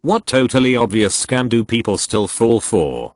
What totally obvious scam do people still fall for?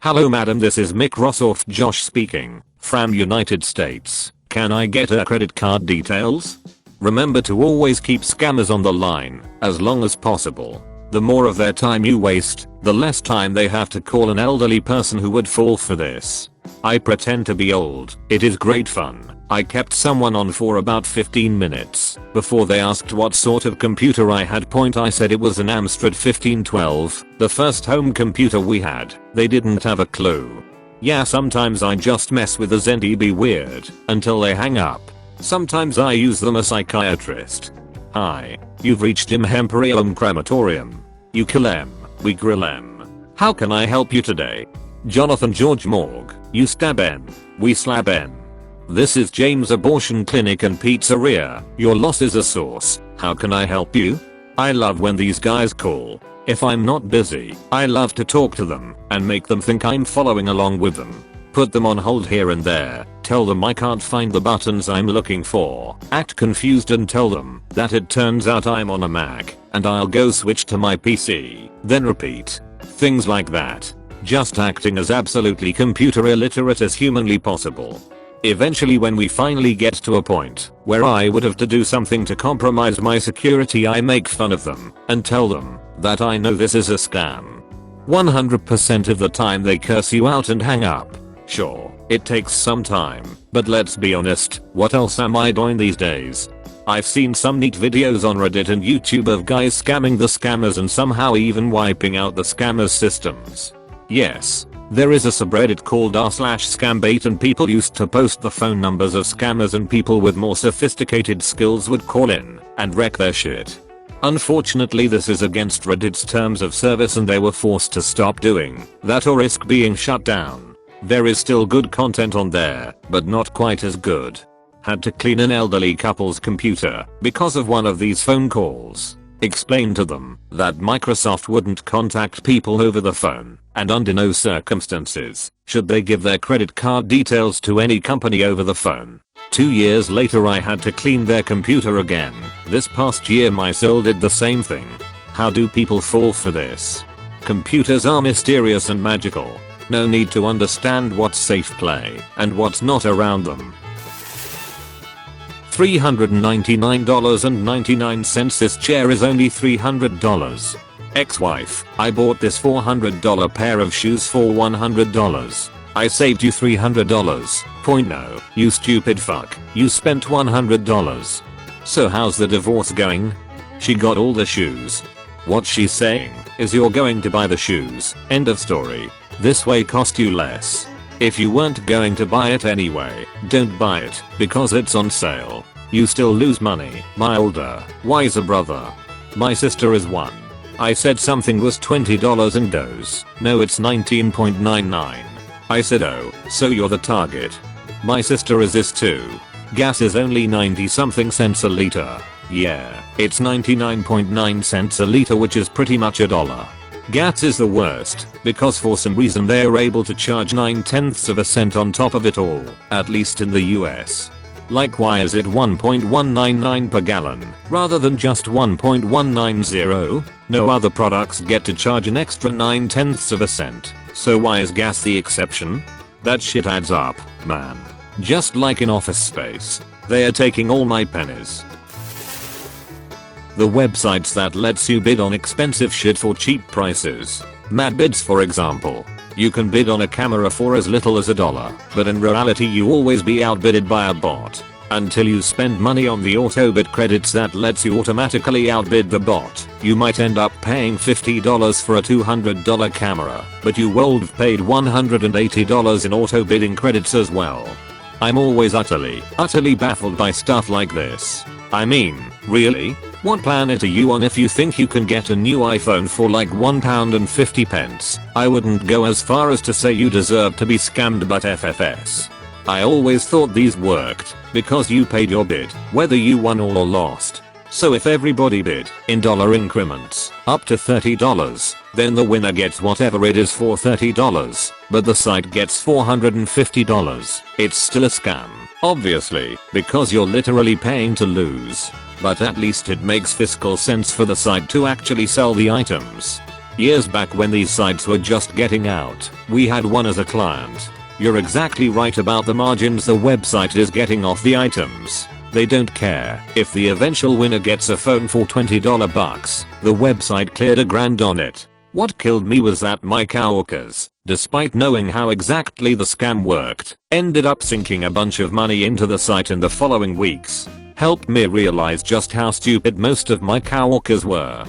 Hello madam, this is Microsoft Josh speaking, from United States. Can I get her credit card details? Remember to always keep scammers on the line, as long as possible. The more of their time you waste, the less time they have to call an elderly person who would fall for this. I pretend to be old. It is great fun. I kept someone on for about 15 minutes. Before they asked what sort of computer I had, I said it was an Amstrad 1512, the first home computer we had. They didn't have a clue. Yeah, sometimes I just mess with the ZDB weird, until they hang up. Sometimes I use them as a psychiatrist. Hi, you've reached Imperium Crematorium. You kill em, we grill em. How can I help you today? Jonathan George Morgue, you stab em, we slab em. This is James Abortion Clinic and Pizzeria, your loss is a source, how can I help you? I love when these guys call. If I'm not busy, I love to talk to them and make them think I'm following along with them. Put them on hold here and there, tell them I can't find the buttons I'm looking for, act confused and tell them that it turns out I'm on a Mac and I'll go switch to my PC, then repeat. Things like that. Just acting as absolutely computer illiterate as humanly possible. Eventually, when we finally get to a point where I would have to do something to compromise my security, I make fun of them and tell them that I know this is a scam. 100% of the time they curse you out and hang up. Sure, it takes some time, but let's be honest, what else am I doing these days? I've seen some neat videos on Reddit and YouTube of guys scamming the scammers and somehow even wiping out the scammers' systems. Yes, there is a subreddit called r/scambait and people used to post the phone numbers of scammers and people with more sophisticated skills would call in and wreck their shit. Unfortunately, this is against Reddit's terms of service and they were forced to stop doing that or risk being shut down. There is still good content on there, but not quite as good. Had to clean an elderly couple's computer because of one of these phone calls. Explained to them that Microsoft wouldn't contact people over the phone, and under no circumstances should they give their credit card details to any company over the phone. 2 years later I had to clean their computer again. This past year my soul did the same thing. How do people fall for this? Computers are mysterious and magical. No need to understand what's safe play and what's not around them. $399.99. This chair is only $300. Ex-wife, I bought this $400 pair of shoes for $100. I saved you $300. No, you stupid fuck, you spent $100. So how's the divorce going? She got all the shoes. What she's saying is you're going to buy the shoes, end of story. This way cost you less. If you weren't going to buy it anyway, don't buy it because it's on sale. You still lose money. My older, wiser brother. My sister is one. I said something was $20 and goes, no, it's 19.99. I said, oh, so you're the target. My sister is this too. Gas is only 90 something cents a liter. Yeah, it's 99.9 cents a liter, which is pretty much $1. Gas is the worst, because for some reason they are able to charge 0.9 cents on top of it all, at least in the US. Like, why is it 1.199 per gallon, rather than just 1.190? No other products get to charge an extra 0.9 cents, so why is gas the exception? That shit adds up, man. Just like in Office Space, they are taking all my pennies. The websites that lets you bid on expensive shit for cheap prices. Mad Bids, for example. You can bid on a camera for as little as $1, but in reality you always be outbidded by a bot. Until you spend money on the AutoBid credits that lets you automatically outbid the bot. You might end up paying $50 for a $200 camera, but you would have paid $180 in auto bidding credits as well. I'm always utterly baffled by stuff like this. I mean, really? What planet are you on if you think you can get a new iPhone for like £1.50? I wouldn't go as far as to say you deserve to be scammed, but FFS. I always thought these worked because you paid your bid, whether you won or lost. So if everybody bid in dollar increments up to $30, then the winner gets whatever it is for $30, but the site gets $450. It's still a scam. Obviously, because you're literally paying to lose. But at least it makes fiscal sense for the site to actually sell the items. Years back when these sites were just getting out, we had one as a client. You're exactly right about the margins the website is getting off the items. They don't care if the eventual winner gets a phone for $20 bucks. The website cleared $1,000 on it. What killed me was that my coworkers, despite knowing how exactly the scam worked, ended up sinking a bunch of money into the site in the following weeks. Helped me realize just how stupid most of my coworkers were.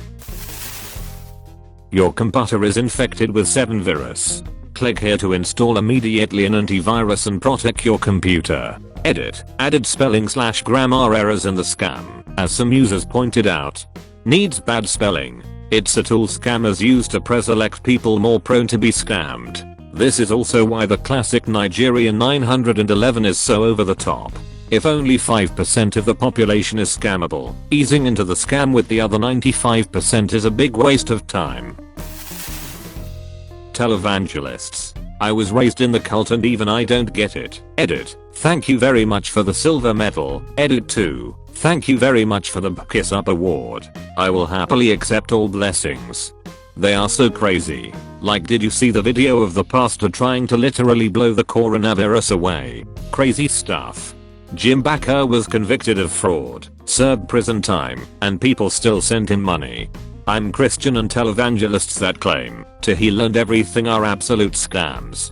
Your computer is infected with 7 virus. Click here to install immediately an antivirus and protect your computer. Edit. Added spelling/grammar errors in the scam, as some users pointed out. Needs bad spelling. It's a tool scammers use to pre-select people more prone to be scammed. This is also why the classic Nigerian 911 is so over the top. If only 5% of the population is scammable, easing into the scam with the other 95% is a big waste of time. Televangelists. I was raised in the cult and even I don't get it. Edit. Thank you very much for the silver medal. Edit 2. Thank you very much for the Kiss Up award. I will happily accept all blessings. They are so crazy. Like, did you see the video of the pastor trying to literally blow the coronavirus away? Crazy stuff. Jim Bakker was convicted of fraud, served prison time, and people still sent him money. I'm Christian and televangelists that claim to heal and everything are absolute scams.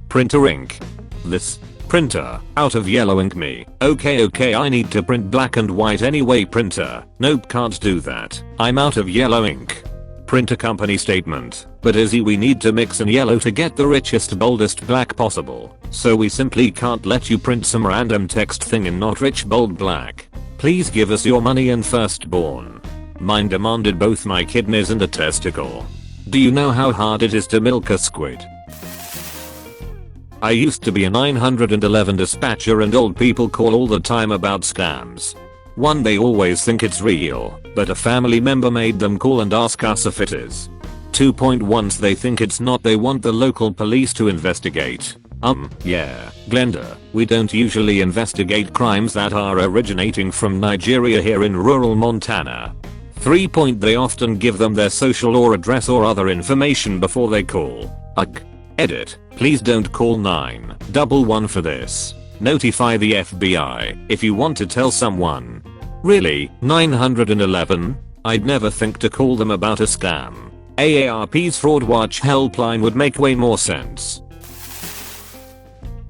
Printer ink. This printer out of yellow ink me. Okay, I need to print black and white anyway. Printer. Nope, can't do that. I'm out of yellow ink. Printer company statement. But Izzy, we need to mix in yellow to get the richest boldest black possible. So we simply can't let you print some random text thing in not rich bold black. Please give us your money and firstborn. Mine demanded both my kidneys and a testicle. Do you know how hard it is to milk a squid? I used to be a 911 dispatcher and old people call all the time about scams. One, they always think it's real, but a family member made them call and ask us if it is. 2. Once they think it's not, they want the local police to investigate. Yeah, Glenda, we don't usually investigate crimes that are originating from Nigeria here in rural Montana. 3. They often give them their social or address or other information before they call. Edit. Please don't call 911 for this. Notify the FBI if you want to tell someone. Really, 911? I'd never think to call them about a scam. AARP's Fraud Watch helpline would make way more sense.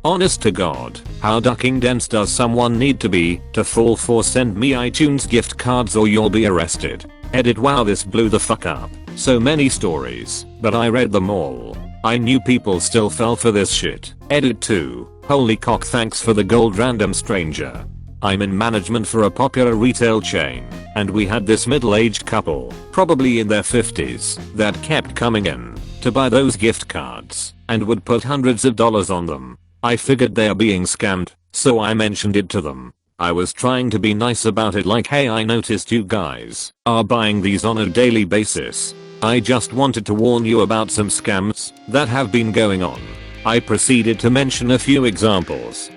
Honest to God, how ducking dense does someone need to be to fall for send me iTunes gift cards or you'll be arrested? Edit. Wow, this blew the fuck up. So many stories, but I read them all. I knew people still fell for this shit. Edit 2. Holy cock, thanks for the gold random stranger. I'm in management for a popular retail chain, and we had this middle-aged couple, probably in their 50s, that kept coming in to buy those gift cards and would put hundreds of dollars on them. I figured they're being scammed, so I mentioned it to them. I was trying to be nice about it, like, hey, I noticed you guys are buying these on a daily basis. I just wanted to warn you about some scams that have been going on. I proceeded to mention a few examples.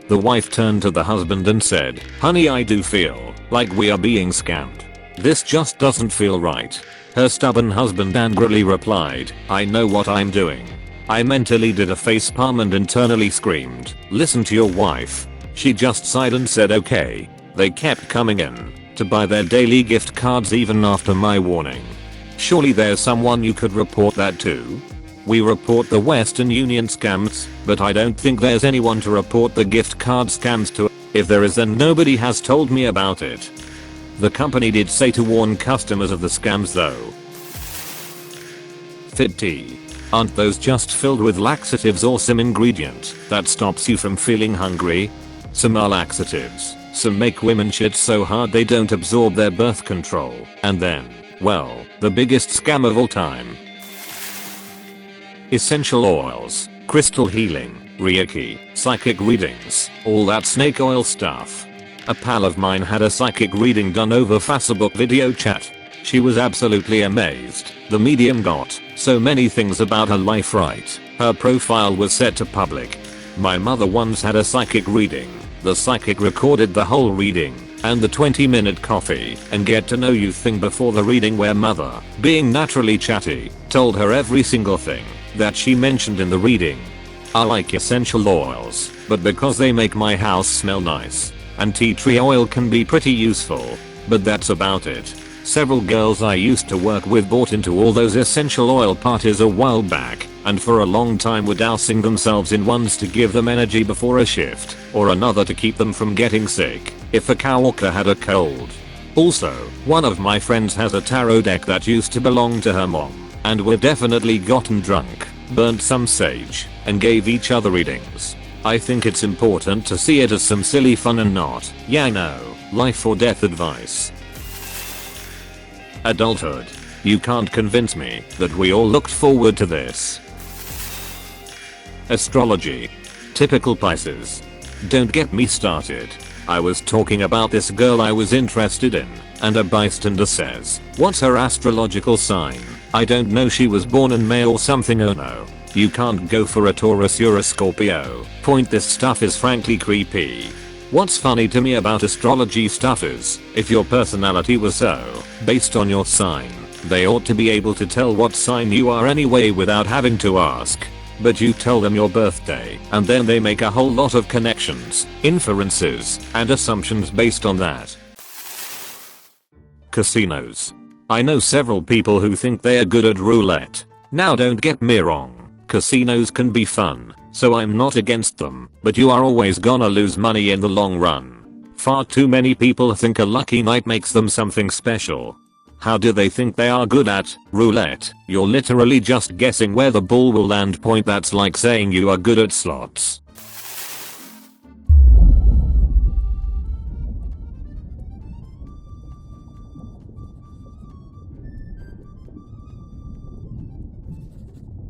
The wife turned to the husband and said, honey, I do feel like we are being scammed. This just doesn't feel right. Her stubborn husband angrily replied, I know what I'm doing. I mentally did a facepalm and internally screamed, listen to your wife. She just sighed and said okay. They kept coming in to buy their daily gift cards even after my warning. Surely there's someone you could report that to? We report the Western Union scams, but I don't think there's anyone to report the gift card scams to. If there is, then nobody has told me about it. The company did say to warn customers of the scams though. Fit tea. Aren't those just filled with laxatives or some ingredient that stops you from feeling hungry? Some are laxatives. Some make women shit so hard they don't absorb their birth control. And then, well, the biggest scam of all time. Essential oils, crystal healing, Reiki, psychic readings, all that snake oil stuff. A pal of mine had a psychic reading done over Facebook video chat. She was absolutely amazed. The medium got so many things about her life right. Her profile was set to public. My mother once had a psychic reading. The psychic recorded the whole reading and the 20-minute coffee and get to know you thing before the reading, where mother, being naturally chatty, told her every single thing that she mentioned in the reading. I like essential oils, but because they make my house smell nice, and tea tree oil can be pretty useful, but that's about it. Several girls I used to work with bought into all those essential oil parties a while back, and for a long time were dousing themselves in ones to give them energy before a shift, or another to keep them from getting sick if a coworker had a cold. Also, one of my friends has a tarot deck that used to belong to her mom, and we're definitely gotten drunk, burnt some sage, and gave each other readings. I think it's important to see it as some silly fun and not, life or death advice. Adulthood. You can't convince me that we all looked forward to this. Astrology. Typical Pisces. Don't get me started. I was talking about this girl I was interested in, and a bystander says, "What's her astrological sign?" I don't know, she was born in May or something. Oh no. You can't go for a Taurus, you're a Scorpio. This stuff is frankly creepy. What's funny to me about astrology stuff is, if your personality was so based on your sign, they ought to be able to tell what sign you are anyway without having to ask. But you tell them your birthday, and then they make a whole lot of connections, inferences, and assumptions based on that. Casinos. I know several people who think they are good at roulette. Now don't get me wrong, casinos can be fun, so I'm not against them, but you are always gonna lose money in the long run. Far too many people think a lucky night makes them something special. How do they think they are good at roulette? You're literally just guessing where the ball will land. That's like saying you are good at slots.